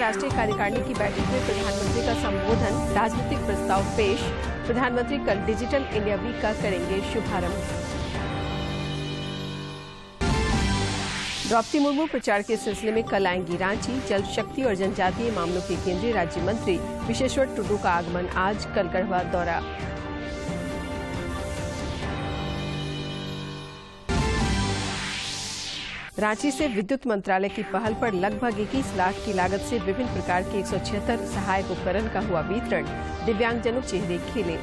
राष्ट्रीय कार्यकारिणी की बैठक में प्रधानमंत्री का संबोधन, राजनीतिक प्रस्ताव पेश। प्रधानमंत्री कल डिजिटल इंडिया वीक का करेंगे शुभारंभ। द्रौपदी मुर्मू प्रचार के सिलसिले में कल आएंगी रांची। जल शक्ति और जनजातीय मामलों के केंद्रीय राज्य मंत्री विशेश्वर टुडू का आगमन आज, कल गढ़वा दौरा। रांची से विद्युत मंत्रालय की पहल पर लगभग 21 लाख की लागत से विभिन्न प्रकार के 176 सहायक उपकरण का हुआ वितरण। दिव्यांगजनों चेहरे खिले।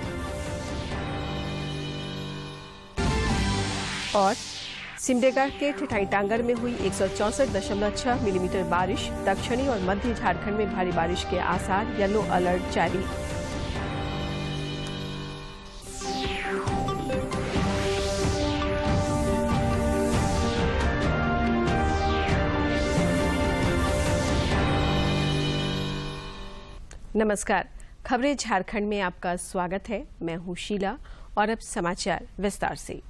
और सिमडेगा के ठिठाईटांगर में हुई 164.6 मिलीमीटर बारिश। दक्षिणी और मध्य झारखंड में भारी बारिश के आसार, येलो अलर्ट जारी। नमस्कार, खबरें झारखंड में आपका स्वागत है। मैं हूं शीला और अब समाचार विस्तार से।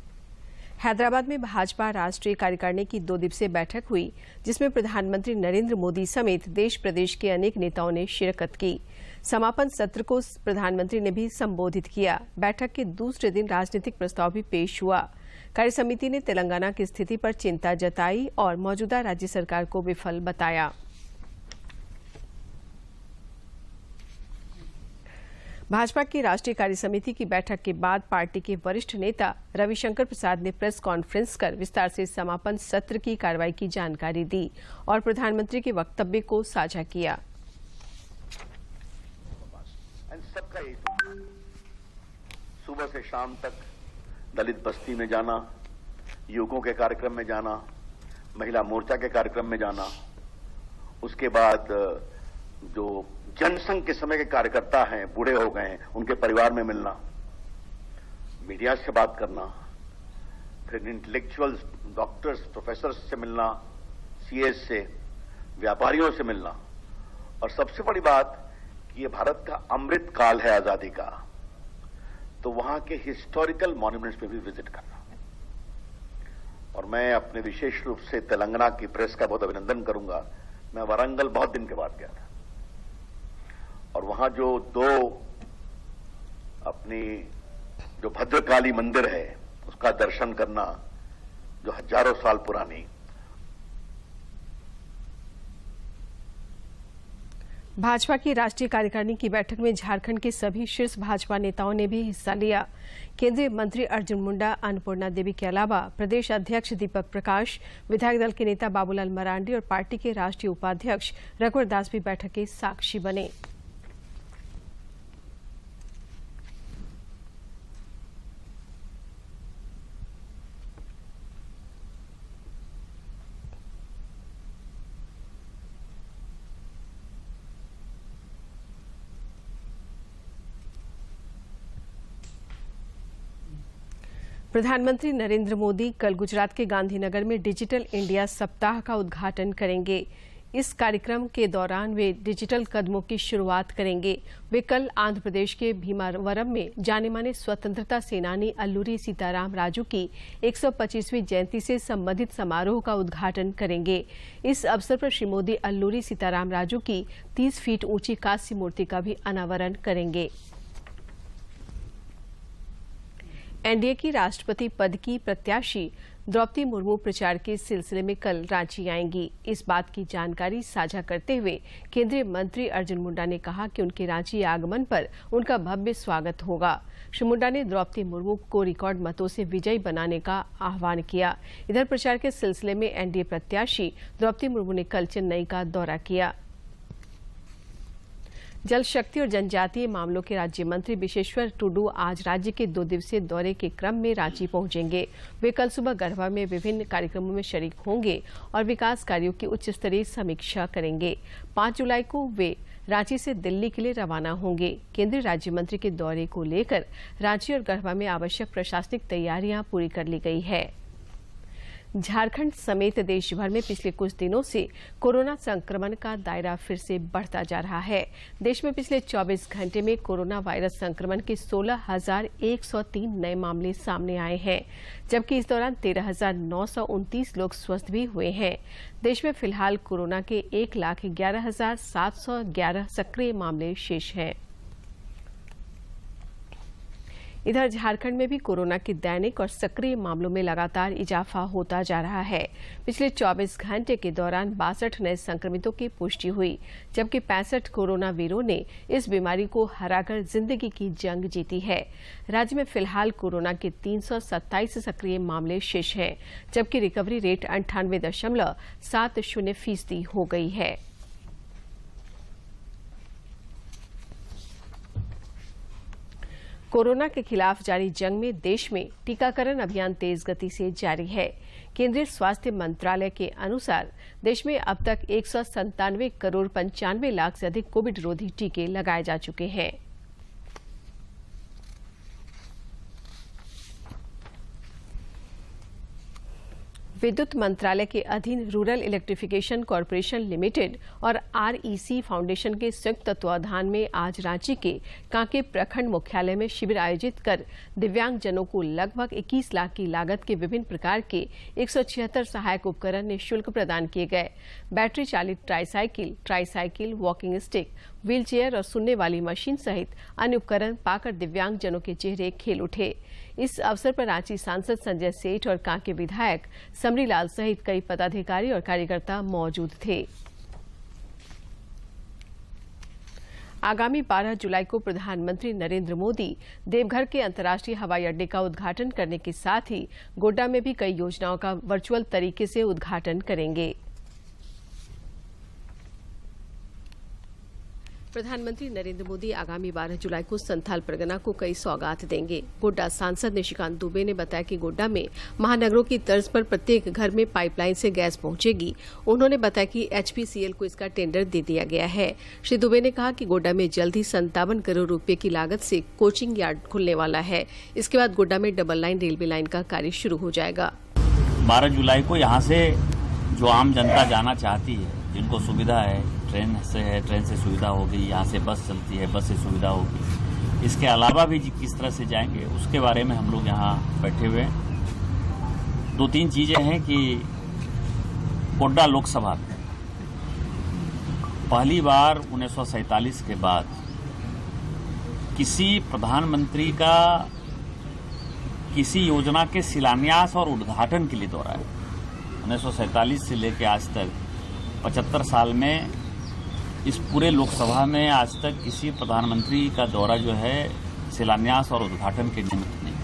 हैदराबाद में भाजपा राष्ट्रीय कार्यकारिणी की 2 दिवसीय बैठक हुई, जिसमें प्रधानमंत्री नरेंद्र मोदी समेत देश प्रदेश के अनेक नेताओं ने शिरकत की। समापन सत्र को प्रधानमंत्री ने भी संबोधित किया। बैठक के दूसरे दिन राजनीतिक प्रस्ताव भी पेश हुआ। कार्यसमिति ने तेलंगाना की स्थिति पर चिंता जताई और मौजूदा राज्य सरकार को विफल बताया। भाजपा की राष्ट्रीय कार्यसमिति की बैठक के बाद पार्टी के वरिष्ठ नेता रविशंकर प्रसाद ने प्रेस कॉन्फ्रेंस कर विस्तार से समापन सत्र की कार्रवाई की जानकारी दी और प्रधानमंत्री के वक्तव्य को साझा किया। सुबह से शाम तक दलित बस्ती में जाना, युवकों के कार्यक्रम में जाना, महिला मोर्चा के कार्यक्रम में जाना, उसके बाद जो जनसंघ के समय के कार्यकर्ता हैं, बूढ़े हो गए हैं, उनके परिवार में मिलना, मीडिया से बात करना, फिर इंटेलेक्चुअल्स, डॉक्टर्स, प्रोफेसर्स से मिलना, सीएस से, व्यापारियों से मिलना, और सबसे बड़ी बात कि ये भारत का अमृत काल है आजादी का, तो वहां के हिस्टोरिकल मॉन्यूमेंट्स पे भी विजिट करना। और मैं अपने विशेष रूप से तेलंगाना की प्रेस का बहुत अभिनंदन करूंगा। मैं वारंगल बहुत दिन के बाद गया था और वहां जो 2 अपनी जो भद्रकाली मंदिर है उसका दर्शन करना, जो हजारों साल पुरानी। भाजपा की राष्ट्रीय कार्यकारिणी की बैठक में झारखंड के सभी शीर्ष भाजपा नेताओं ने भी हिस्सा लिया। केंद्रीय मंत्री अर्जुन मुंडा, अन्नपूर्णा देवी के अलावा प्रदेश अध्यक्ष दीपक प्रकाश, विधायक दल के नेता बाबूलाल मरांडी और पार्टी के राष्ट्रीय उपाध्यक्ष रघुवर दास भी बैठक के साक्षी बने। प्रधानमंत्री नरेंद्र मोदी कल गुजरात के गांधीनगर में डिजिटल इंडिया सप्ताह का उद्घाटन करेंगे। इस कार्यक्रम के दौरान वे डिजिटल कदमों की शुरुआत करेंगे। वे कल आंध्र प्रदेश के भीमावरम में जाने-माने स्वतंत्रता सेनानी अल्लूरी सीताराम राजू की 125वीं जयंती से संबंधित समारोह का उद्घाटन करेंगे। इस अवसर पर श्री मोदी अल्लूरी सीताराम राजू की 30 फीट ऊंची कांस्य मूर्ति का भी अनावरण करेंगे। एनडीए की राष्ट्रपति पद की प्रत्याशी द्रौपदी मुर्मू प्रचार के सिलसिले में कल रांची आएंगी। इस बात की जानकारी साझा करते हुए केंद्रीय मंत्री अर्जुन मुंडा ने कहा कि उनके रांची आगमन पर उनका भव्य स्वागत होगा। श्री मुंडा ने द्रौपदी मुर्मू को रिकॉर्ड मतों से विजयी बनाने का आह्वान किया। इधर प्रचार के सिलसिले में एनडीए प्रत्याशी द्रौपदी मुर्मू ने कल चेन्नई का दौरा किया। जल शक्ति और जनजातीय मामलों के राज्य मंत्री विशेश्वर टुडू आज राज्य के 2 दिवसीय दौरे के क्रम में रांची पहुंचेंगे। वे कल सुबह गढ़वा में विभिन्न कार्यक्रमों में शरीक होंगे और विकास कार्यों की उच्च स्तरीय समीक्षा करेंगे। 5 जुलाई को वे रांची से दिल्ली के लिए रवाना होंगे। केंद्रीय राज्य मंत्री के दौरे को लेकर रांची और गढ़वा में आवश्यक प्रशासनिक तैयारियां पूरी कर ली गई है। झारखंड समेत देश भर में पिछले कुछ दिनों से कोरोना संक्रमण का दायरा फिर से बढ़ता जा रहा है। देश में पिछले 24 घंटे में कोरोना वायरस संक्रमण के 16,103 नए मामले सामने आए हैं, जबकि इस दौरान 13,929 लोग स्वस्थ भी हुए हैं। देश में फिलहाल कोरोना के 1,11,711 सक्रिय मामले शेष हैं। इधर झारखंड में भी कोरोना के दैनिक और सक्रिय मामलों में लगातार इजाफा होता जा रहा है। पिछले 24 घंटे के दौरान 62 नए संक्रमितों की पुष्टि हुई, जबकि 65 कोरोना वीरों ने इस बीमारी को हराकर जिंदगी की जंग जीती है। राज्य में फिलहाल कोरोना के 327 सक्रिय मामले शेष हैं, जबकि रिकवरी रेट 98.70% हो गई है। कोरोना के खिलाफ जारी जंग में देश में टीकाकरण अभियान तेज गति से जारी है। केंद्रीय स्वास्थ्य मंत्रालय के अनुसार देश में अब तक 197 करोड़ 95 लाख से अधिक कोविड रोधी टीके लगाए जा चुके हैं। विद्युत मंत्रालय के अधीन रूरल इलेक्ट्रिफिकेशन कॉरपोरेशन लिमिटेड और REC फाउंडेशन के संयुक्त तत्वावधान में आज रांची के कांके प्रखंड मुख्यालय में शिविर आयोजित कर दिव्यांगजनों को लगभग 21 लाख की लागत के विभिन्न प्रकार के 176 सहायक उपकरण निःशुल्क प्रदान किए गए। बैटरी चालित ट्राईसाइकिल, वॉकिंग स्टिक, व्हीलचेयर और सुनने वाली मशीन सहित अन्य उपकरण पाकर दिव्यांगजनों के चेहरे खिल उठे। इस अवसर पर रांची सांसद संजय सेठ और कांके विधायक समरीलाल सहित कई पदाधिकारी और कार्यकर्ता मौजूद थे। आगामी 12 जुलाई को प्रधानमंत्री नरेंद्र मोदी देवघर के अंतर्राष्ट्रीय हवाई अड्डे का उद्घाटन करने के साथ ही गोड्डा में भी कई योजनाओं का वर्चुअल तरीके से उद्घाटन करेंगे। प्रधानमंत्री नरेंद्र मोदी आगामी 12 जुलाई को संथाल परगना को कई सौगात देंगे। गोड्डा सांसद निशिकांत दुबे ने बताया कि गोड्डा में महानगरों की तर्ज पर प्रत्येक घर में पाइपलाइन से गैस पहुंचेगी। उन्होंने बताया कि HPCL को इसका टेंडर दे दिया गया है। श्री दुबे ने कहा कि गोड्डा में जल्द ही 57 करोड़ रुपए की लागत से कोचिंग यार्ड खुलने वाला है। इसके बाद गोड्डा में डबल लाइन रेलवे लाइन का कार्य शुरू हो जाएगा। 12 जुलाई को यहाँ से जो आम जनता जाना चाहती है, जिनको सुविधा है, ट्रेन से सुविधा होगी, यहाँ से बस चलती है, बस से सुविधा होगी। इसके अलावा भी किस तरह से जाएंगे उसके बारे में हम लोग यहाँ बैठे हुए हैं। 2-3 चीजें हैं कि गोड्डा लोकसभा में पहली बार 1947 के बाद किसी प्रधानमंत्री का किसी योजना के शिलान्यास और उद्घाटन के लिए दौरा है। 1947 से लेकर आज तक 75 साल में इस पूरे लोकसभा में आज तक किसी प्रधानमंत्री का दौरा जो है शिलान्यास और उद्घाटन के निमित्त नहीं।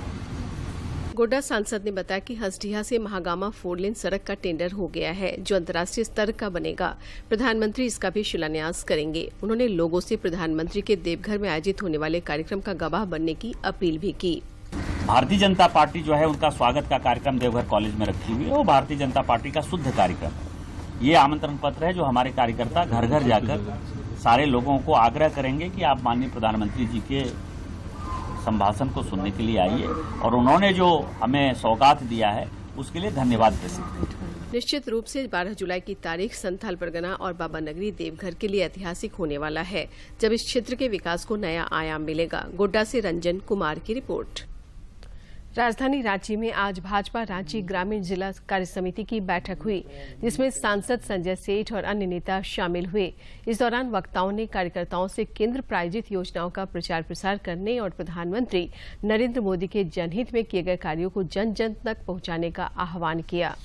गोड्डा सांसद ने बताया कि हंसडीहा से महागामा 4 लेन सड़क का टेंडर हो गया है, जो अंतर्राष्ट्रीय स्तर का बनेगा। प्रधानमंत्री इसका भी शिलान्यास करेंगे। उन्होंने लोगों से प्रधानमंत्री के देवघर में आयोजित होने वाले कार्यक्रम का गवाह बनने की अपील भी की। भारतीय जनता पार्टी जो है उनका स्वागत का कार्यक्रम देवघर कॉलेज में रखी हुई है। वो भारतीय जनता पार्टी का शुद्ध कार्यक्रम है। ये आमंत्रण पत्र है जो हमारे कार्यकर्ता घर घर जाकर सारे लोगों को आग्रह करेंगे कि आप माननीय प्रधानमंत्री जी के संभाषण को सुनने के लिए आइए, और उन्होंने जो हमें सौगात दिया है उसके लिए धन्यवाद देते। निश्चित रूप से 12 जुलाई की तारीख संथाल परगना और बाबा नगरी देवघर के लिए ऐतिहासिक होने वाला है, जब इस क्षेत्र के विकास को नया आयाम मिलेगा। गोड्डा से रंजन कुमार की रिपोर्ट। राजधानी रांची में आज भाजपा रांची ग्रामीण जिला कार्यसमिति की बैठक हुई, जिसमें सांसद संजय सेठ और अन्य नेता शामिल हुए। इस दौरान वक्ताओं ने कार्यकर्ताओं से केंद्र प्रायोजित योजनाओं का प्रचार प्रसार करने और प्रधानमंत्री नरेंद्र मोदी के जनहित में किए गए कार्यों को जन जन तक पहुंचाने का आह्वान किया।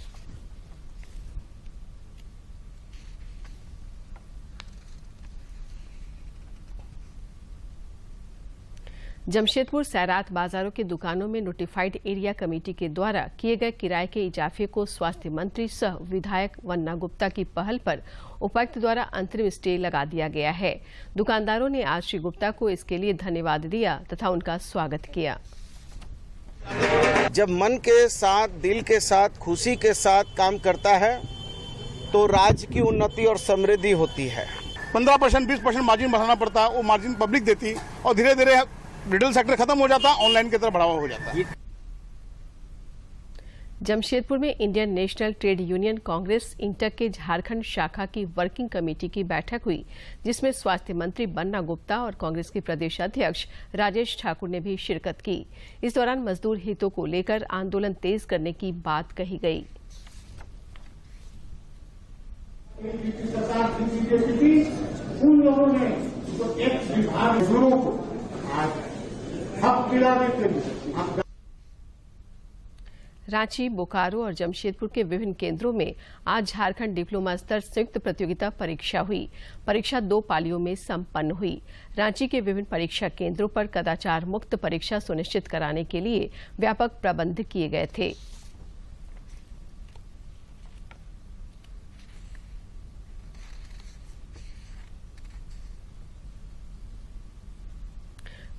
जमशेदपुर सैरात बाजारों के दुकानों में नोटिफाइड एरिया कमेटी के द्वारा किए गए किराए के इजाफे को स्वास्थ्य मंत्री सह विधायक वन्ना गुप्ता की पहल पर उपायुक्त द्वारा अंतरिम स्टे लगा दिया गया है। दुकानदारों ने आज श्री गुप्ता को इसके लिए धन्यवाद दिया तथा उनका स्वागत किया। जब मन के साथ, दिल के साथ, खुशी के साथ काम करता है तो राज्य की उन्नति और समृद्धि होती है। 15%, 20% मार्जिन बढ़ाना पड़ता है, वो मार्जिन पब्लिक देती और धीरे धीरे रिटेल सेक्टर खत्म हो जाता, ऑनलाइन की तरफ बढ़ावा हो जाता है। जमशेदपुर में Indian national trade union Congress INTUC के झारखंड शाखा की वर्किंग कमेटी की बैठक हुई, जिसमें स्वास्थ्य मंत्री बन्ना गुप्ता और कांग्रेस के प्रदेश अध्यक्ष राजेश ठाकुर ने भी शिरकत की। इस दौरान मजदूर हितों को लेकर आंदोलन तेज करने की बात कही गई। उन लोगों ने तो एक विभाग मजदूरों को आज हक दिलाने के लिए रांची, बोकारो और जमशेदपुर के विभिन्न केंद्रों में आज झारखंड डिप्लोमा स्तर संयुक्त प्रतियोगिता परीक्षा हुई। परीक्षा 2 पालियों में संपन्न हुई। रांची के विभिन्न परीक्षा केंद्रों पर कदाचार मुक्त परीक्षा सुनिश्चित कराने के लिए व्यापक प्रबंध किए गए थे।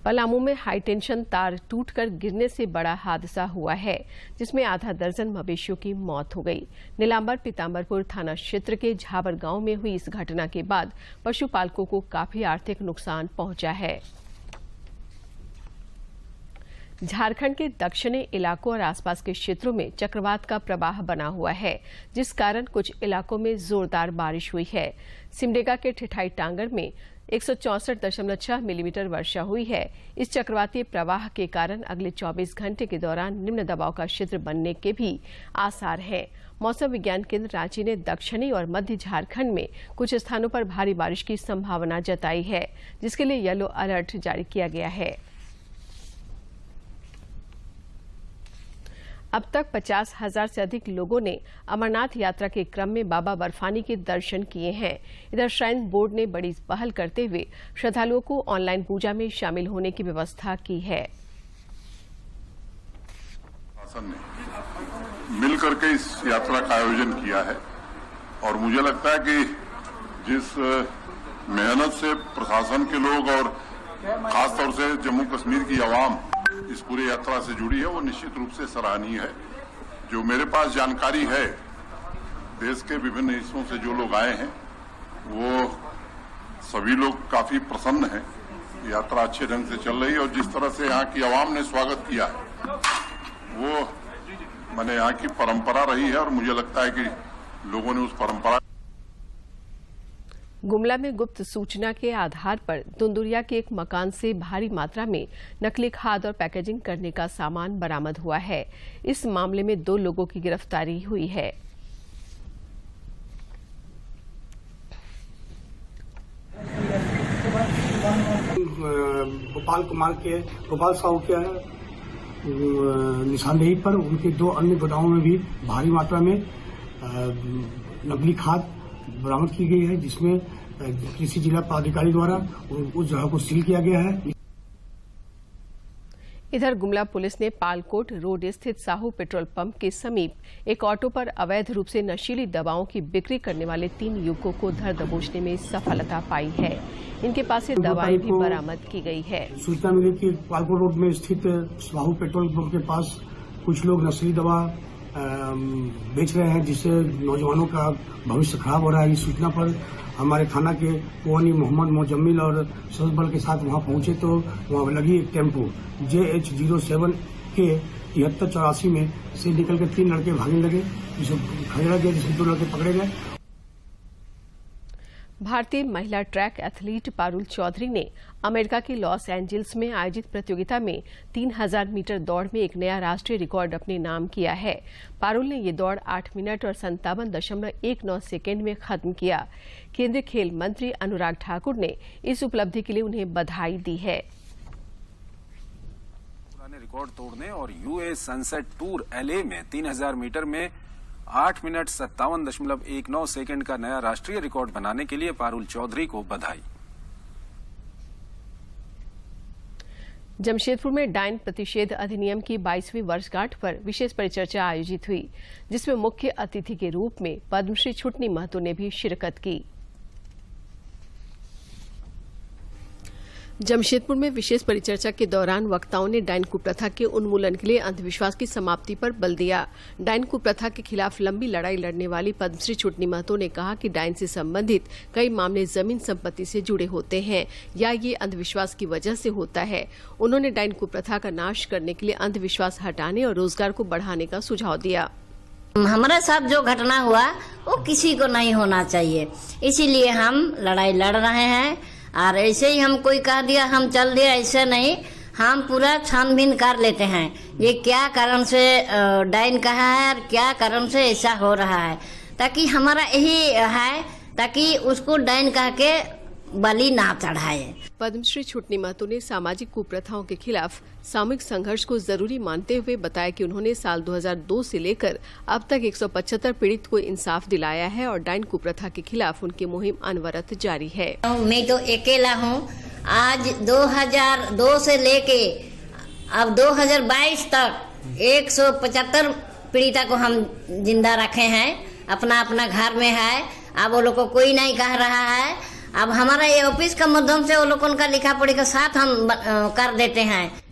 पलामू में हाईटेंशन तार टूटकर गिरने से बड़ा हादसा हुआ है, जिसमें आधा दर्जन मवेशियों की मौत हो गई। नीलांबर पीताम्बरपुर थाना क्षेत्र के झाबर गांव में हुई इस घटना के बाद पशुपालकों को काफी आर्थिक नुकसान पहुंचा है। झारखंड के दक्षिणी इलाकों और आसपास के क्षेत्रों में चक्रवात का प्रवाह बना हुआ है, जिस कारण कुछ इलाकों में जोरदार बारिश हुई है। सिमडेगा के ठिठाई टांगर में 164.6 मिलीमीटर वर्षा हुई है। इस चक्रवातीय प्रवाह के कारण अगले 24 घंटे के दौरान निम्न दबाव का क्षेत्र बनने के भी आसार हैं। मौसम विज्ञान केंद्र रांची ने दक्षिणी और मध्य झारखंड में कुछ स्थानों पर भारी बारिश की संभावना जताई है, जिसके लिए येलो अलर्ट जारी किया गया है। अब तक 50,000 से अधिक लोगों ने अमरनाथ यात्रा के क्रम में बाबा बर्फानी के दर्शन किए हैं। इधर श्राइन बोर्ड ने बड़ी पहल करते हुए श्रद्धालुओं को ऑनलाइन पूजा में शामिल होने की व्यवस्था की है। शासन ने मिल करके इस यात्रा का आयोजन किया है और मुझे लगता है कि जिस मेहनत से प्रशासन के लोग और खासतौर से जम्मू कश्मीर की आवाम इस पूरी यात्रा से जुड़ी है, वो निश्चित रूप से सराहनीय है। जो मेरे पास जानकारी है, देश के विभिन्न हिस्सों से जो लोग आए हैं, वो सभी लोग काफी प्रसन्न हैं। यात्रा अच्छे ढंग से चल रही है और जिस तरह से यहाँ की आवाम ने स्वागत किया है, वो माने यहाँ की परंपरा रही है और मुझे लगता है कि लोगों ने उस परंपरा। गुमला में गुप्त सूचना के आधार पर दुंदुरिया के एक मकान से भारी मात्रा में नकली खाद और पैकेजिंग करने का सामान बरामद हुआ है। इस मामले में 2 लोगों की गिरफ्तारी हुई है। गोपाल साहू के निशानदेही पर उनके 2 अन्य गोदामों में भी भारी मात्रा में नकली खाद बरामद की गई है, जिसमें कृषि जिला पदाधिकारी द्वारा उस जगह को सील किया गया है। इधर गुमला पुलिस ने पालकोट रोड स्थित साहू पेट्रोल पंप के समीप एक ऑटो पर अवैध रूप से नशीली दवाओं की बिक्री करने वाले 3 युवकों को धर दबोचने में सफलता पाई है। इनके पास से दवाएं भी बरामद की गई है। सूचना मिली कि पालकोट रोड में स्थित साहू पेट्रोल पंप के पास कुछ लोग नशीली दवा बेच रहे हैं, जिससे नौजवानों का भविष्य खराब हो रहा है। इस सूचना पर हमारे थाना के कोहनी मोहम्मद मोजम्मिल और सशस्त्र बल के साथ वहां पहुंचे तो वहां लगी एक टेम्पो JH07 के 7384 में से निकलकर 3 लड़के भागने लगे, जिसमें खदेड़ा गया, जिसमें 2 लड़के पकड़े गए। भारतीय महिला ट्रैक एथलीट पारुल चौधरी ने अमेरिका के लॉस एंजल्स में आयोजित प्रतियोगिता में 3000 मीटर दौड़ में एक नया राष्ट्रीय रिकॉर्ड अपने नाम किया है। पारुल ने ये दौड़ 8 मिनट और 57.19 सेकेंड में खत्म किया। केंद्रीय खेल मंत्री अनुराग ठाकुर ने इस उपलब्धि के लिए उन्हें बधाई दी है। पुराने रिकॉर्ड तोड़ने और यूएस सनसेट टूर LA में 3000 मीटर में 8 मिनट 57.19 सेकंड का नया राष्ट्रीय रिकॉर्ड बनाने के लिए पारुल चौधरी को बधाई। जमशेदपुर में डायन प्रतिषेध अधिनियम की 22वीं वर्षगांठ पर विशेष परिचर्चा आयोजित हुई, जिसमें मुख्य अतिथि के रूप में पद्मश्री छुटनी महतो ने भी शिरकत की। जमशेदपुर में विशेष परिचर्चा के दौरान वक्ताओं ने डायन कुप्रथा के उन्मूलन के लिए अंधविश्वास की समाप्ति पर बल दिया। डायन कुप्रथा के खिलाफ लंबी लड़ाई लड़ने वाली पद्मश्री छुटनी महतो ने कहा कि डायन से संबंधित कई मामले जमीन संपत्ति से जुड़े होते हैं या ये अंधविश्वास की वजह से होता है। उन्होंने डायन कुप्रथा का नाश करने के लिए अंधविश्वास हटाने और रोजगार को बढ़ाने का सुझाव दिया। हमारे साथ जो घटना हुआ वो किसी को नहीं होना चाहिए, इसीलिए हम लड़ाई लड़ रहे हैं। और ऐसे ही हम कोई कह दिया हम चल दिया, ऐसे नहीं, हम पूरा छानबीन कर लेते हैं ये क्या कारण से डायन कहा है और क्या कारण से ऐसा हो रहा है, ताकि हमारा यही है ताकि उसको डायन कह के बलि ना चढ़ाए। पद्मश्री छुटनी महतो ने सामाजिक कुप्रथाओं के खिलाफ सामूहिक संघर्ष को जरूरी मानते हुए बताया कि उन्होंने साल 2002 से लेकर अब तक 175 पीड़ित को इंसाफ दिलाया है और डायन कुप्रथा के खिलाफ उनकी मुहिम अनवरत जारी है। मैं तो अकेला हूँ। आज 2002 से लेके अब 2022 तक 175 पीड़िता को हम जिंदा रखे हैं, अपना अपना घर में है। अब वो लोग को कोई नहीं कह रहा है। अब हमारा ये ऑफिस का माध्यम से वो लोग उनका लिखा पढ़ी का साथ हम कर देते हैं।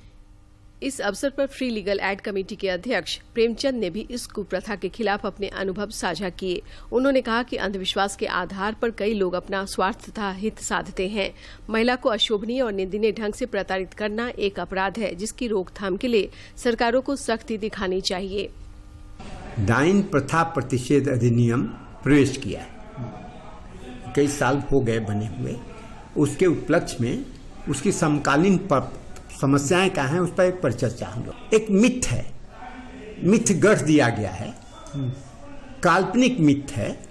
इस अवसर पर फ्री लीगल एड कमेटी के अध्यक्ष प्रेमचंद ने भी इस कुप्रथा के खिलाफ अपने अनुभव साझा किए। उन्होंने कहा कि अंधविश्वास के आधार पर कई लोग अपना स्वार्थ तथा हित साधते हैं। महिला को अशोभनीय और निंदनीय ढंग से प्रताड़ित करना एक अपराध है, जिसकी रोकथाम के लिए सरकारों को सख्ती दिखानी चाहिए। डायन प्रथा प्रतिषेध अधिनियम प्रवेश किया है, कई साल हो गए बने हुए। उसके उपलक्ष्य में उसकी समकालीन समस्याएं क्या हैं उस पर एक परिचर्चा हम लोग। एक मिथ है, मिथ गढ़ दिया गया है, काल्पनिक मिथ है,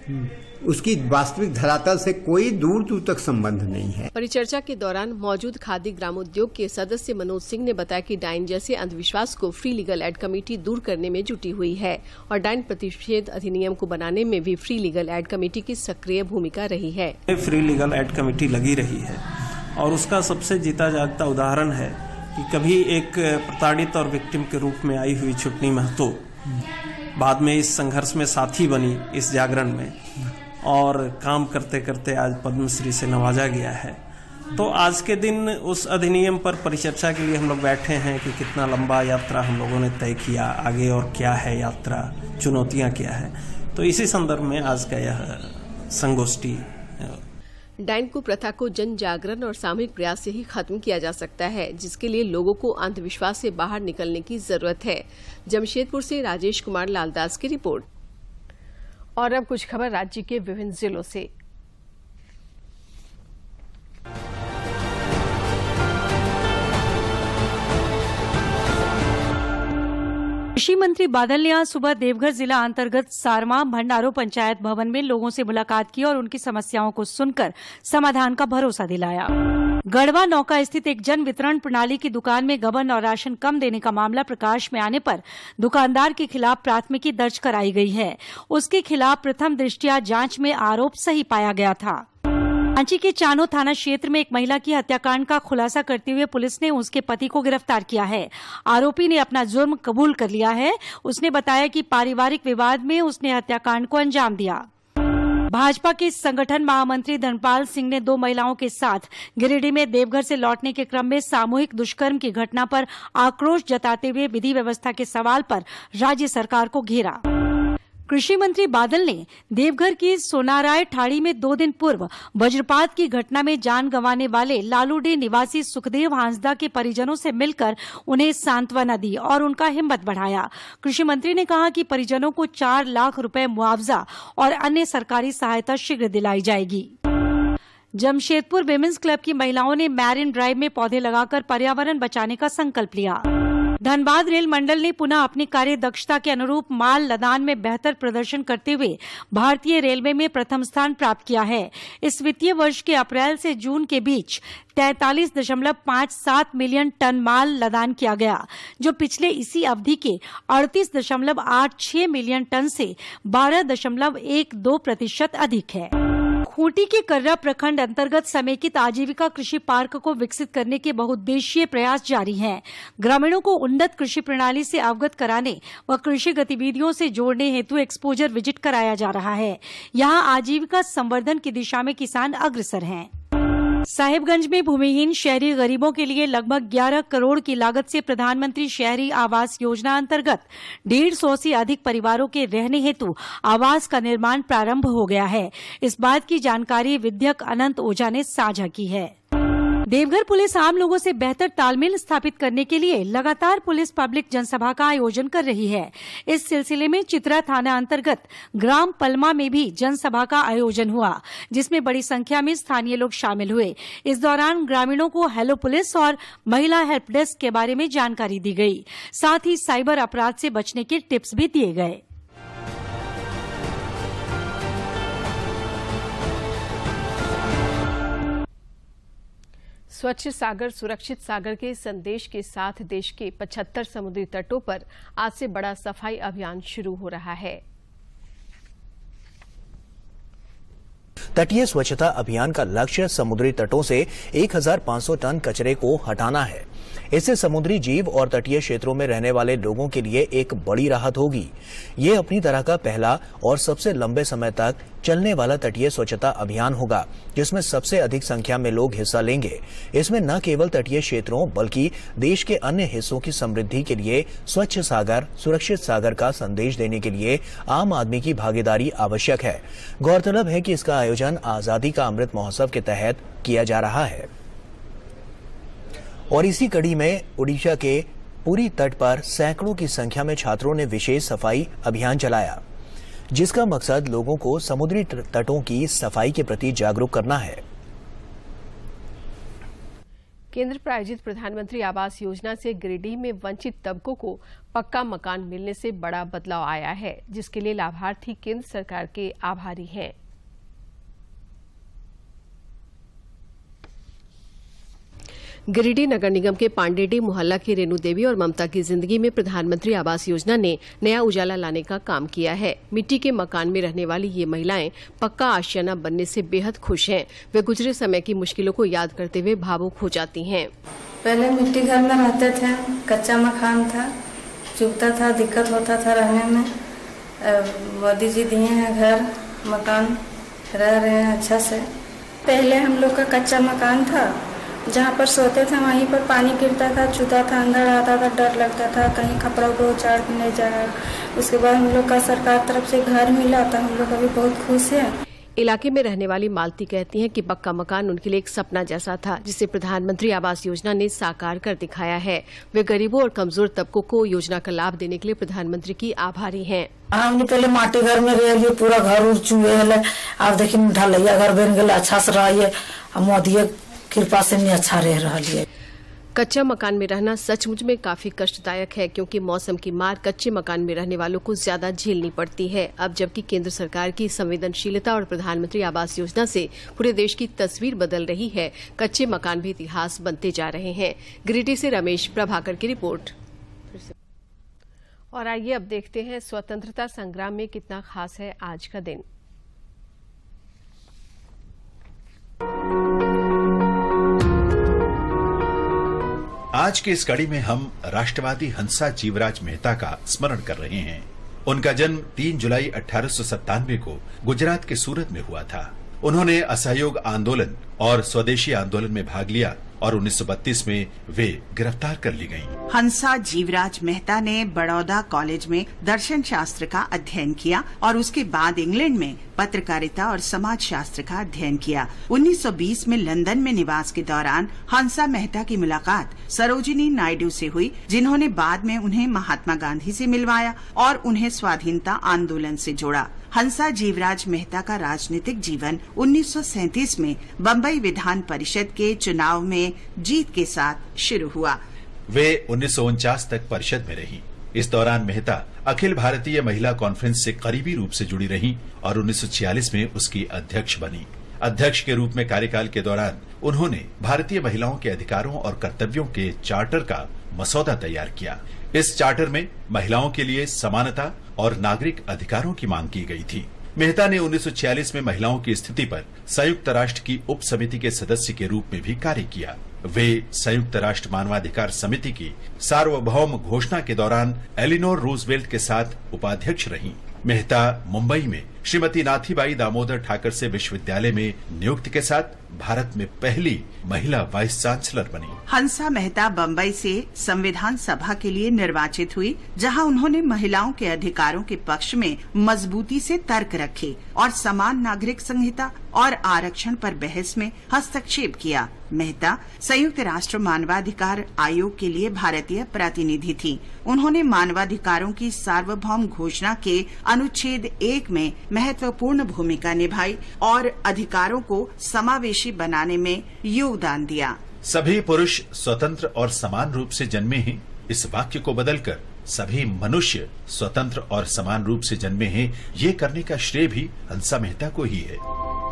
उसकी वास्तविक धरातल से कोई दूर दूर तक संबंध नहीं है। परिचर्चा के दौरान मौजूद खादी ग्रामोद्योग के सदस्य मनोज सिंह ने बताया कि डायन जैसे अंधविश्वास को फ्री लीगल एड कमेटी दूर करने में जुटी हुई है और डायन प्रतिषेध अधिनियम को बनाने में भी फ्री लीगल एड कमेटी की सक्रिय भूमिका रही है। फ्री लीगल एड कमेटी लगी रही है और उसका सबसे जीता जागता उदाहरण है कि कभी एक प्रताड़ित और विक्टिम के रूप में आई हुई छुटनी महतो बाद में इस संघर्ष में साथी बनी, इस जागरण में, और काम करते करते आज पद्मश्री से नवाजा गया है। तो आज के दिन उस अधिनियम पर परिचर्चा के लिए हम लोग बैठे हैं कि कितना लंबा यात्रा हम लोगों ने तय किया, आगे और क्या है यात्रा, चुनौतियां क्या है। तो इसी संदर्भ में आज का यह संगोष्ठी। डायन कुप्रथा को जन जागरण और सामूहिक प्रयास से ही खत्म किया जा सकता है, जिसके लिए लोगों को अंधविश्वास से बाहर निकलने की जरूरत है। जमशेदपुर से राजेश कुमार लालदास की रिपोर्ट। और अब कुछ खबर राज्य के विभिन्न जिलों से। कृषि मंत्री बादल ने आज सुबह देवघर जिला अंतर्गत सारमा भंडारो पंचायत भवन में लोगों से मुलाकात की और उनकी समस्याओं को सुनकर समाधान का भरोसा दिलाया। गढ़वा नौका स्थित एक जन वितरण प्रणाली की दुकान में गबन और राशन कम देने का मामला प्रकाश में आने पर दुकानदार के खिलाफ प्राथमिकी दर्ज कराई गई है। उसके खिलाफ प्रथम दृष्टया जांच में आरोप सही पाया गया था। रांची के चानो थाना क्षेत्र में एक महिला की हत्याकांड का खुलासा करते हुए पुलिस ने उसके पति को गिरफ्तार किया है। आरोपी ने अपना जुर्म कबूल कर लिया है। उसने बताया कि पारिवारिक विवाद में उसने हत्याकांड को अंजाम दिया। भाजपा के संगठन महामंत्री धनपाल सिंह ने 2 महिलाओं के साथ गिरिडीह में देवघर से लौटने के क्रम में सामूहिक दुष्कर्म की घटना पर आक्रोश जताते हुए विधि व्यवस्था के सवाल पर राज्य सरकार को घेरा। कृषि मंत्री बादल ने देवघर की सोनाराय ठाड़ी में 2 दिन पूर्व वज्रपात की घटना में जान गंवाने वाले लालूडीह निवासी सुखदेव हांसदा के परिजनों से मिलकर उन्हें सांत्वना दी और उनका हिम्मत बढ़ाया। कृषि मंत्री ने कहा कि परिजनों को 4 लाख रुपए मुआवजा और अन्य सरकारी सहायता शीघ्र दिलाई जाएगी। जमशेदपुर विमेंस क्लब की महिलाओं ने मैरिन ड्राइव में पौधे लगाकर पर्यावरण बचाने का संकल्प लिया। धनबाद रेल मंडल ने पुनः अपनी कार्य दक्षता के अनुरूप माल लदान में बेहतर प्रदर्शन करते हुए भारतीय रेलवे में प्रथम स्थान प्राप्त किया है। इस वित्तीय वर्ष के अप्रैल से जून के बीच 43.57 मिलियन टन माल लदान किया गया, जो पिछले इसी अवधि के 38.86 मिलियन टन से 12.12% अधिक है। खूंटी के कर्रा प्रखंड अंतर्गत समेकित आजीविका कृषि पार्क को विकसित करने के बहुउद्देशीय प्रयास जारी हैं। ग्रामीणों को उन्नत कृषि प्रणाली से अवगत कराने व कृषि गतिविधियों से जोड़ने हेतु एक्सपोजर विजिट कराया जा रहा है। यहां आजीविका संवर्धन की दिशा में किसान अग्रसर हैं। साहिबगंज में भूमिहीन शहरी गरीबों के लिए लगभग 11 करोड़ की लागत से प्रधानमंत्री शहरी आवास योजना अंतर्गत 150 से अधिक परिवारों के रहने हेतु आवास का निर्माण प्रारंभ हो गया है। इस बात की जानकारी विधायक अनंत ओझा ने साझा की है। देवघर पुलिस आम लोगों से बेहतर तालमेल स्थापित करने के लिए लगातार पुलिस पब्लिक जनसभा का आयोजन कर रही है। इस सिलसिले में चित्रा थाना अंतर्गत ग्राम पलमा में भी जनसभा का आयोजन हुआ, जिसमें बड़ी संख्या में स्थानीय लोग शामिल हुए। इस दौरान ग्रामीणों को हेलो पुलिस और महिला हेल्प डेस्क के बारे में जानकारी दी गई। साथ ही साइबर अपराध से बचने के टिप्स भी दिए गए। स्वच्छ सागर सुरक्षित सागर के संदेश के साथ देश के 75 समुद्री तटों पर आज से बड़ा सफाई अभियान शुरू हो रहा है। तटीय स्वच्छता अभियान का लक्ष्य समुद्री तटों से 1500 टन कचरे को हटाना है। इससे समुद्री जीव और तटीय क्षेत्रों में रहने वाले लोगों के लिए एक बड़ी राहत होगी। ये अपनी तरह का पहला और सबसे लंबे समय तक चलने वाला तटीय स्वच्छता अभियान होगा, जिसमें सबसे अधिक संख्या में लोग हिस्सा लेंगे। इसमें न केवल तटीय क्षेत्रों बल्कि देश के अन्य हिस्सों की समृद्धि के लिए स्वच्छ सागर सुरक्षित सागर का संदेश देने के लिए आम आदमी की भागीदारी आवश्यक है। गौरतलब है कि इसका आयोजन आजादी का अमृत महोत्सव के तहत किया जा रहा है और इसी कड़ी में उड़ीसा के पुरी तट पर सैकड़ों की संख्या में छात्रों ने विशेष सफाई अभियान चलाया, जिसका मकसद लोगों को समुद्री तटों की सफाई के प्रति जागरूक करना है। केंद्र प्रायोजित प्रधानमंत्री आवास योजना से गिरिडीह में वंचित तबकों को पक्का मकान मिलने से बड़ा बदलाव आया है, जिसके लिए लाभार्थी केंद्र सरकार के आभारी हैं। गिरिडीह नगर निगम के पांडेडी मोहल्ला की रेणु देवी और ममता की जिंदगी में प्रधानमंत्री आवास योजना ने नया उजाला लाने का काम किया है। मिट्टी के मकान में रहने वाली ये महिलाएं पक्का आशियाना बनने से बेहद खुश हैं। वे गुजरे समय की मुश्किलों को याद करते हुए भावुक हो जाती हैं। पहले मिट्टी घर में रहते थे, कच्चा मकान था, चुभता था, दिक्कत होता था रहने में। मोदी जी दिए हैं घर मकान, रह रहे हैं अच्छा से। पहले हम लोग का कच्चा मकान था, जहाँ पर सोते थे वहीं पर पानी गिरता था, चूता था, अंदर आता था, डर लगता था कहीं कपड़ा को उचाड़ के नहीं जाए। उसके बाद हम लोग का सरकार तरफ से घर मिला था, हम लोग अभी बहुत खुश हैं। इलाके में रहने वाली मालती कहती हैं कि पक्का मकान उनके लिए एक सपना जैसा था, जिसे प्रधानमंत्री आवास योजना ने साकार कर दिखाया है। वे गरीबों और कमजोर तबकों को योजना का लाभ देने के लिए प्रधानमंत्री की आभारी हैं। हमने पहले माटी घर में रह लिए, पूरा घर उड़ चुए है, अब देखिए ढलैया घर बन गए, अच्छा से रहिए, मोदी कृपा से नहीं अच्छा रह रहा है। कच्चा मकान में रहना सचमुच में काफी कष्टदायक है, क्योंकि मौसम की मार कच्चे मकान में रहने वालों को ज्यादा झेलनी पड़ती है। अब जबकि केंद्र सरकार की संवेदनशीलता और प्रधानमंत्री आवास योजना से पूरे देश की तस्वीर बदल रही है, कच्चे मकान भी इतिहास बनते जा रहे हैं। गिरिडीह से रमेश प्रभाकर की रिपोर्ट। और आइए अब देखते हैं स्वतंत्रता संग्राम में कितना खास है आज का दिन। आज की इस कड़ी में हम राष्ट्रवादी हंसा जीवराज मेहता का स्मरण कर रहे हैं। उनका जन्म 3 जुलाई 1897 को गुजरात के सूरत में हुआ था। उन्होंने असहयोग आंदोलन और स्वदेशी आंदोलन में भाग लिया और 1932 में वे गिरफ्तार कर ली गयीं। हंसा जीवराज मेहता ने बड़ौदा कॉलेज में दर्शन शास्त्र का अध्ययन किया और उसके बाद इंग्लैंड में पत्रकारिता और समाज शास्त्र का अध्ययन किया। 1920 में लंदन में निवास के दौरान हंसा मेहता की मुलाकात सरोजिनी नायडू से हुई, जिन्होंने बाद में उन्हें महात्मा गांधी से मिलवाया और उन्हें स्वाधीनता आंदोलन से जोड़ा। हंसा जीवराज मेहता का राजनीतिक जीवन 1937 में बम्बई विधान परिषद के चुनाव में जीत के साथ शुरू हुआ। वे 1949 तक परिषद में रहीं। इस दौरान मेहता अखिल भारतीय महिला कॉन्फ्रेंस से करीबी रूप से जुड़ी रहीं और 1946 में उसकी अध्यक्ष बनी। अध्यक्ष के रूप में कार्यकाल के दौरान उन्होंने भारतीय महिलाओं के अधिकारों और कर्तव्यों के चार्टर का मसौदा तैयार किया। इस चार्टर में महिलाओं के लिए समानता और नागरिक अधिकारों की मांग की गई थी। मेहता ने 1946 में महिलाओं की स्थिति पर संयुक्त राष्ट्र की उप समिति के सदस्य के रूप में भी कार्य किया। वे संयुक्त राष्ट्र मानवाधिकार समिति की सार्वभौम घोषणा के दौरान एलिनोर रूजवेल्ट के साथ उपाध्यक्ष रहीं। मेहता मुंबई में श्रीमती नाथीबाई दामोदर ठाकर से विश्वविद्यालय में नियुक्ति के साथ भारत में पहली महिला वाइस चांसलर बनी। हंसा मेहता बम्बई से संविधान सभा के लिए निर्वाचित हुई, जहां उन्होंने महिलाओं के अधिकारों के पक्ष में मजबूती से तर्क रखे और समान नागरिक संहिता और आरक्षण पर बहस में हस्तक्षेप किया। मेहता संयुक्त राष्ट्र मानवाधिकार आयोग के लिए भारतीय प्रतिनिधि थी। उन्होंने मानवाधिकारों की सार्वभौम घोषणा के अनुच्छेद 1 में महत्वपूर्ण भूमिका निभाई और अधिकारों को समावेशी बनाने में योगदान दिया। सभी पुरुष स्वतंत्र और समान रूप से जन्मे हैं, इस वाक्य को बदलकर सभी मनुष्य स्वतंत्र और समान रूप से जन्मे हैं, ये करने का श्रेय भी हंसा मेहता को ही है।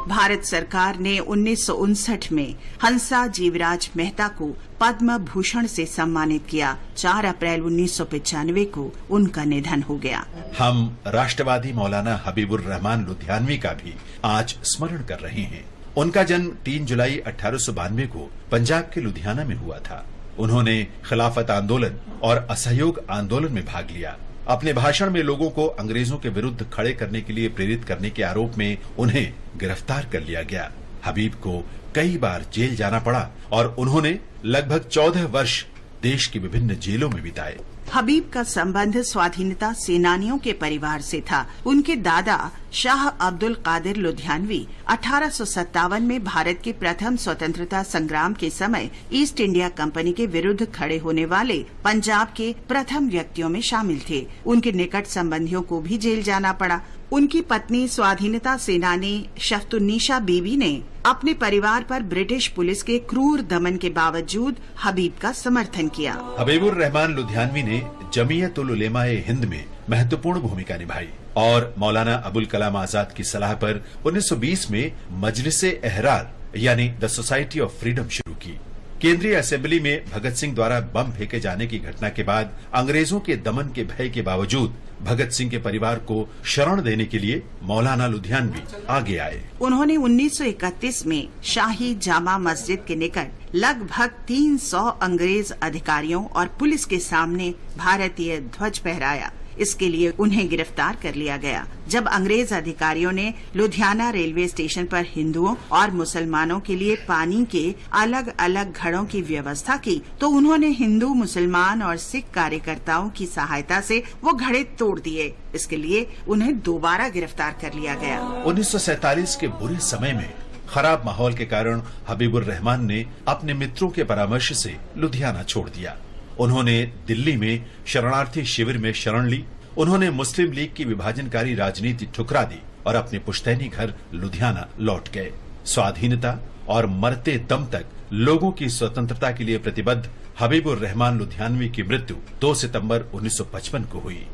भारत सरकार ने 1959 में हंसा जीवराज मेहता को पद्म भूषण से सम्मानित किया। 4 अप्रैल 1995 को उनका निधन हो गया। हम राष्ट्रवादी मौलाना हबीबुर रहमान लुधियानवी का भी आज स्मरण कर रहे हैं। उनका जन्म 3 जुलाई 1892 को पंजाब के लुधियाना में हुआ था। उन्होंने खिलाफत आंदोलन और असहयोग आंदोलन में भाग लिया। अपने भाषण में लोगों को अंग्रेजों के विरुद्ध खड़े करने के लिए प्रेरित करने के आरोप में उन्हें गिरफ्तार कर लिया गया। हबीब को कई बार जेल जाना पड़ा और उन्होंने लगभग 14 वर्ष देश की विभिन्न जेलों में बिताए। हबीब का संबंध स्वाधीनता सेनानियों के परिवार से था। उनके दादा शाह अब्दुल कादिर लुधियानवी 1857 में भारत के प्रथम स्वतंत्रता संग्राम के समय ईस्ट इंडिया कंपनी के विरुद्ध खड़े होने वाले पंजाब के प्रथम व्यक्तियों में शामिल थे। उनके निकट संबंधियों को भी जेल जाना पड़ा। उनकी पत्नी स्वाधीनता सेनानी शफ्तुन्निसा बीबी ने अपने परिवार पर ब्रिटिश पुलिस के क्रूर दमन के बावजूद हबीब का समर्थन किया। हबीबुर रहमान लुधियानवी ने जमीयतुल उलेमाए हिंद में महत्वपूर्ण भूमिका निभाई और मौलाना अबुल कलाम आजाद की सलाह पर 1920 में मजलिसे एहरार यानी द सोसाइटी ऑफ फ्रीडम शुरू की। केंद्रीय असेंबली में भगत सिंह द्वारा बम फेंके जाने की घटना के बाद अंग्रेजों के दमन के भय के बावजूद भगत सिंह के परिवार को शरण देने के लिए मौलाना लुधियानवी आगे आए। उन्होंने 1931 में शाही जामा मस्जिद के निकट लगभग 300 अंग्रेज अधिकारियों और पुलिस के सामने भारतीय ध्वज फहराया। इसके लिए उन्हें गिरफ्तार कर लिया गया। जब अंग्रेज अधिकारियों ने लुधियाना रेलवे स्टेशन पर हिंदुओं और मुसलमानों के लिए पानी के अलग अलग घड़ों की व्यवस्था की, तो उन्होंने हिंदू, मुसलमान और सिख कार्यकर्ताओं की सहायता से वो घड़े तोड़ दिए। इसके लिए उन्हें दोबारा गिरफ्तार कर लिया गया। 1947 के बुरे समय में खराब माहौल के कारण हबीबुर रहमान ने अपने मित्रों के परामर्श से लुधियाना छोड़ दिया। उन्होंने दिल्ली में शरणार्थी शिविर में शरण ली। उन्होंने मुस्लिम लीग की विभाजनकारी राजनीति ठुकरा दी और अपने पुश्तैनी घर लुधियाना लौट गए। स्वाधीनता और मरते दम तक लोगों की स्वतंत्रता के लिए प्रतिबद्ध हबीबुर रहमान लुधियानवी की मृत्यु 2 सितंबर 1955 को हुई।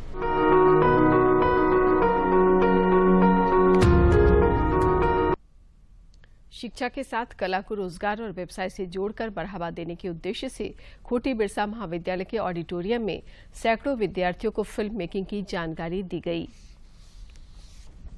शिक्षा के साथ कला को रोजगार और व्यवसाय से जोड़कर बढ़ावा देने के उद्देश्य से खूंटी बिरसा महाविद्यालय के ऑडिटोरियम में सैकड़ों विद्यार्थियों को फिल्म मेकिंग की जानकारी दी गई।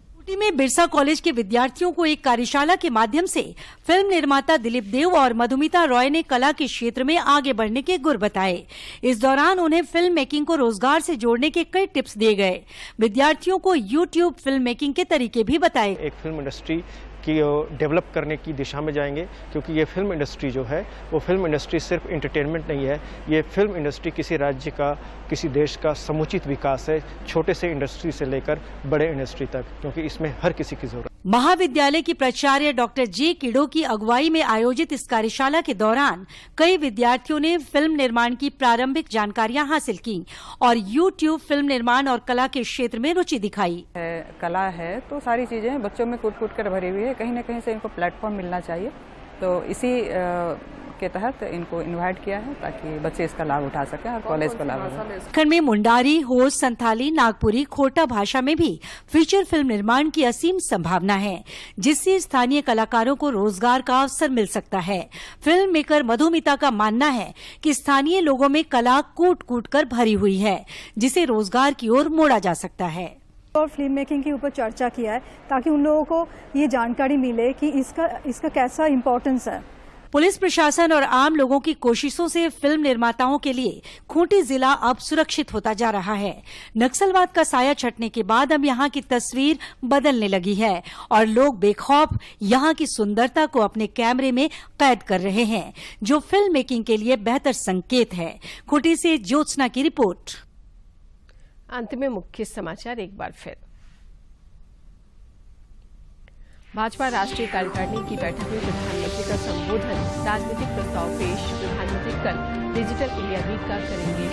खूंटी में बिरसा कॉलेज के विद्यार्थियों को एक कार्यशाला के माध्यम से फिल्म निर्माता दिलीप देव और मधुमिता रॉय ने कला के क्षेत्र में आगे बढ़ने के गुर बताए। इस दौरान उन्हें फिल्म मेकिंग को रोजगार से जोड़ने के कई टिप्स दिए गए। विद्यार्थियों को यूट्यूब फिल्म मेकिंग के तरीके भी बताए। एक फिल्म इंडस्ट्री की डेवलप करने की दिशा में जाएंगे, क्योंकि ये फिल्म इंडस्ट्री जो है वो फिल्म इंडस्ट्री सिर्फ एंटरटेनमेंट नहीं है। ये फिल्म इंडस्ट्री किसी राज्य का, किसी देश का समुचित विकास है, छोटे से इंडस्ट्री से लेकर बड़े इंडस्ट्री तक, क्योंकि इसमें हर किसी की जरूरत। महाविद्यालय की प्राचार्य डॉक्टर जे किडो की अगुवाई में आयोजित इस कार्यशाला के दौरान कई विद्यार्थियों ने फिल्म निर्माण की प्रारंभिक जानकारियां हासिल की और यूट्यूब फिल्म निर्माण और कला के क्षेत्र में रुचि दिखाई। कला है तो सारी चीजें बच्चों में कूट कूट कर भरी हुई है, कहीं न कहीं से इनको प्लेटफॉर्म मिलना चाहिए। तो इसी के तहत इनको इनवाइट किया है ताकि बच्चे इसका लाभ उठा सकें और कॉलेज का लाभ उठा सकें। उत्तराखंड में मुंडारी, होस, संथाली, नागपुरी, खोटा भाषा में भी फीचर फिल्म निर्माण की असीम संभावना है, जिससे स्थानीय कलाकारों को रोजगार का अवसर मिल सकता है। फिल्म मेकर मधुमिता का मानना है कि स्थानीय लोगों में कला कूट कूट कर भरी हुई है, जिसे रोजगार की ओर मोड़ा जा सकता है। और फिल्म मेकिंग के ऊपर चर्चा किया है ताकि उन लोगों को ये जानकारी मिले कि इसका कैसा इम्पोर्टेंस है। पुलिस प्रशासन और आम लोगों की कोशिशों से फिल्म निर्माताओं के लिए खूंटी जिला अब सुरक्षित होता जा रहा है। नक्सलवाद का साया छटने के बाद अब यहाँ की तस्वीर बदलने लगी है और लोग बेखौफ यहाँ की सुंदरता को अपने कैमरे में कैद कर रहे हैं, जो फिल्म मेकिंग के लिए बेहतर संकेत है। खूंटी से ज्योत्सना की रिपोर्ट। अंत में मुख्य समाचार एक बार फिर। भाजपा राष्ट्रीय कार्यकारिणी की बैठक में प्रधानमंत्री का संबोधन, राजनीतिक प्रस्ताव पेश। प्रधानमंत्री कल डिजिटल इंडिया वीक का करेंगे